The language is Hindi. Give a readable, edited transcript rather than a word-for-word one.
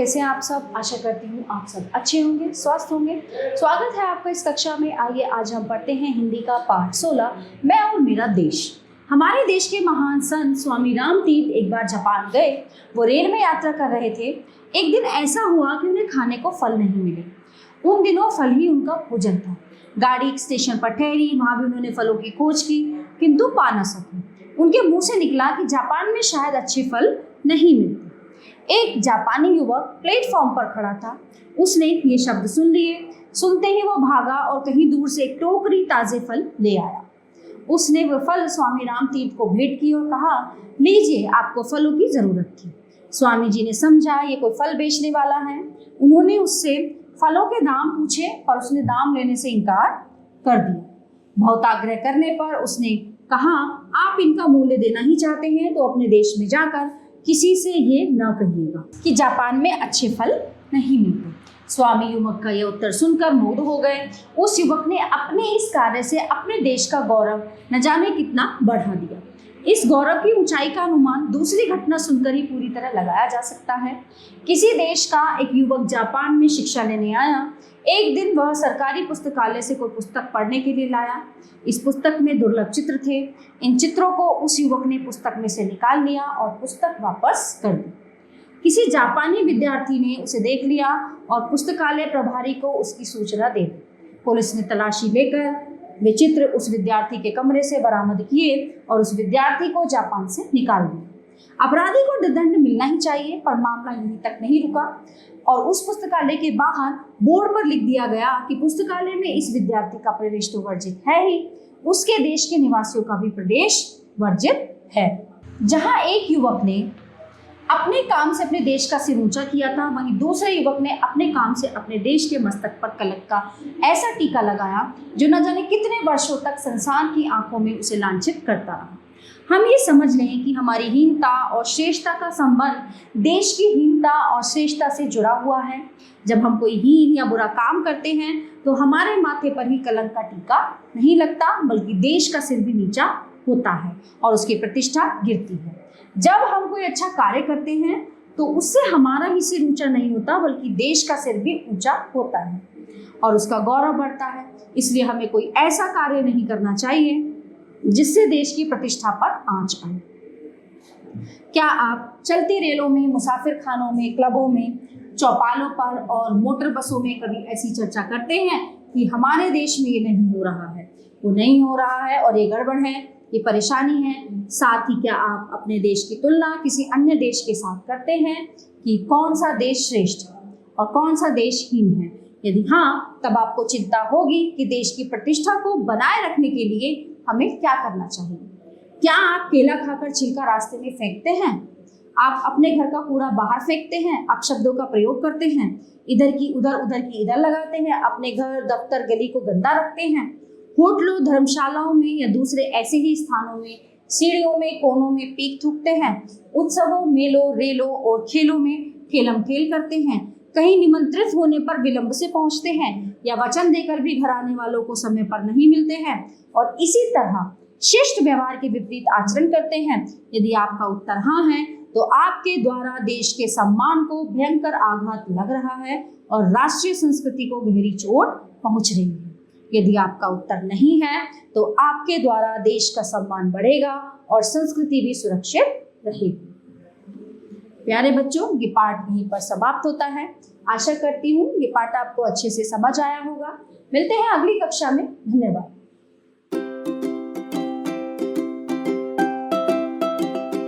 कैसे हैं आप सब। आशा करती हूँ आप सब अच्छे होंगे, स्वस्थ होंगे। स्वागत है आपका इस कक्षा में। आइए आज हम पढ़ते हैं हिंदी का पाठ 16, मैं और मेरा देश। हमारे देश के महान संत स्वामी रामतीर्थ एक बार जापान गए। वो रेल में यात्रा कर रहे थे। एक दिन ऐसा हुआ कि उन्हें खाने को फल नहीं मिले। उन दिनों फल ही उनका भोजन था। गाड़ी एक स्टेशन पर ठहरी। वहां भी उन्होंने फलों की खोज की, किंतु पा न सके। उनके मुंह से निकला कि जापान में शायद अच्छे फल नहीं मिलते। एक जापानी युवक प्लेटफॉर्म पर खड़ा था। उसने ये शब्द सुन लिए। सुनते ही वो भागा और कहीं दूर से एक टोकरी ताजे फल ले आया। उसने वो फल स्वामी रामतीर्थ को भेंट की और कहा, लीजिए, आपको फलों की जरूरत थी। स्वामी जी ने समझा ये कोई फल बेचने वाला है। उन्होंने उससे फलों के दाम पूछे पर उसने दाम लेने से इनकार कर दिया। बहुत आग्रह करने पर उसने कहा, आप इनका मूल्य देना ही चाहते हैं तो अपने देश में जाकर किसी से ये न कहिएगा कि जापान में अच्छे फल नहीं मिलते। स्वामी युवक का यह उत्तर सुनकर मुग्ध हो गए। उस युवक ने अपने इस कार्य से अपने देश का गौरव न जाने कितना बढ़ा दिया। इस गौरव की ऊंचाई का अनुमान दूसरी घटना सुनकर ही पूरी तरह लगाया जा सकता है। किसी देश का एक युवक जापान में शिक्षा लेने आया। एक दिन वह सरकारी पुस्तकालय से कोई पुस्तक पढ़ने के लिए लाया। इस पुस्तक में दुर्लभ चित्र थे। इन चित्रों को उस युवक ने पुस्तक में से निकाल लिया और पुस्तक वापस कर दी। किसी जापानी विद्यार्थी ने उसे देख लिया और पुस्तकालय प्रभारी को उसकी सूचना दे दी। पुलिस ने तलाशी लेकर वे चित्र उस विद्यार्थी के कमरे से बरामद किए और उस विद्यार्थी को जापान से निकाल दिया। अपराधी को दंड मिलना ही चाहिए, पर मामला यहीं तक नहीं रुका और उस पुस्तकालय के बाहर बोर्ड पर लिख दिया गया कि पुस्तकालय में इस विद्यार्थी का प्रवेश तो वर्जित है ही, उसके देश के निवासियों का भी प्रवेश वर्जित है। जहां एक युवक ने अपने काम से अपने देश का सिर ऊंचा किया था, वहीं दूसरे युवक ने अपने काम से अपने देश के मस्तक पर कलंक का ऐसा टीका लगाया जो न जाने कितने वर्षों तक संसार की आंखों में उसे लांछित करता रहा। हम ये समझ लें कि हमारी हीनता और श्रेष्ठता का संबंध देश की हीनता और श्रेष्ठता से जुड़ा हुआ है। जब हम कोई हीन या बुरा काम करते हैं तो हमारे माथे पर ही कलंक का टीका नहीं लगता, बल्कि देश का सिर भी नीचा होता है और उसकी प्रतिष्ठा गिरती है। जब हम कोई अच्छा कार्य करते हैं तो उससे हमारा ही सिर ऊंचा नहीं होता, बल्कि देश का सिर भी ऊंचा होता है और उसका गौरव बढ़ता है। इसलिए हमें कोई ऐसा कार्य नहीं करना चाहिए जिससे देश की प्रतिष्ठा पर आंच आए। क्या आप चलती रेलों में, मुसाफिर खानों में, क्लबों में, चौपालों पर और मोटर बसों में कभी ऐसी चर्चा करते हैं कि हमारे देश में ये नहीं हो रहा है, वो नहीं हो रहा है और ये गड़बड़ है, ये परेशानी है। साथ ही क्या आप अपने देश की तुलना किसी अन्य देश के साथ करते हैं कि कौन सा देश श्रेष्ठ और कौन सा देश हीन है? यदि हाँ, तब आपको चिंता होगी कि देश की प्रतिष्ठा को बनाए रखने के लिए हमें क्या करना चाहिए। क्या आप केला खाकर छिलका रास्ते में फेंकते हैं? आप अपने घर का कूड़ा बाहर फेंकते हैं? आप शब्दों का प्रयोग करते हैं, इधर की उधर, उधर की इधर लगाते हैं, अपने घर, दफ्तर, गली को गंदा रखते हैं? होटलों, धर्मशालाओं में या दूसरे ऐसे ही स्थानों में सीढ़ियों में, कोनों में पीक थूकते हैं? उत्सवों, मेलों, रेलों और खेलों में खेलम खेल करते हैं? कहीं निमंत्रित होने पर विलंब से पहुंचते हैं या वचन देकर भी घर आने वालों को समय पर नहीं मिलते हैं और इसी तरह शिष्ट व्यवहार के विपरीत आचरण करते हैं? यदि आपका उत्तर हाँ है तो आपके द्वारा देश के सम्मान को भयंकर आघात लग रहा है और राष्ट्रीय संस्कृति को गहरी चोट पहुंच रही है। यदि आपका उत्तर नहीं है तो आपके द्वारा देश का सम्मान बढ़ेगा और संस्कृति भी सुरक्षित रहेगी। प्यारे बच्चों, ये पाठ यहीं पर समाप्त होता है। आशा करती हूँ ये पाठ आपको अच्छे से समझ आया होगा। मिलते हैं अगली कक्षा में। धन्यवाद।